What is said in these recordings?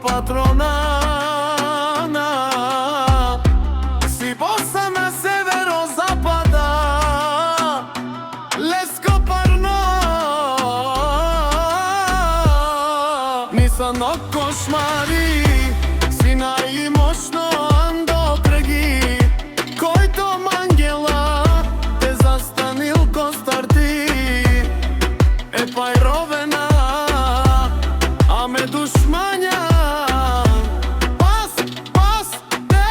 patrona. Si bossa na severo-zapada, Leskoparno. Nisam no košmari, si najmoćno ando preги, който мангела те застанил Костарти. Епај ровена, а ме душмања. Пас, те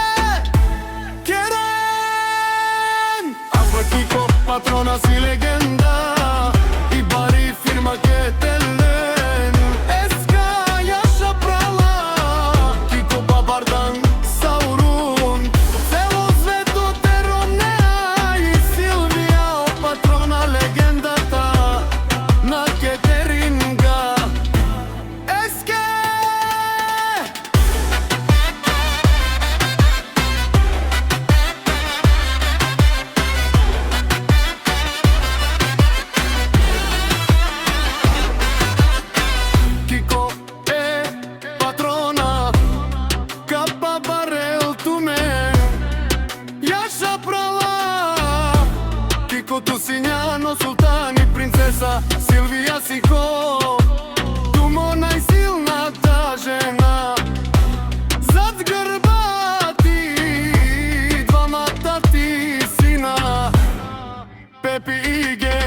керен. Афа Кико, патрона си легенда, и бари фирма ке телен. Еска јаша прала, Кико Бабардан, Саурун. Цело свето те ромнеа, и Силвија, патрона легендата на кетеринга. Еске! Кико е патрона, капа барел туме. Јаша прала, Кико Тусињано, султан и принцеса Силвија Сико. Тумо најсилната жена, зад грба ти двамата ти сина, Пепи и Ге.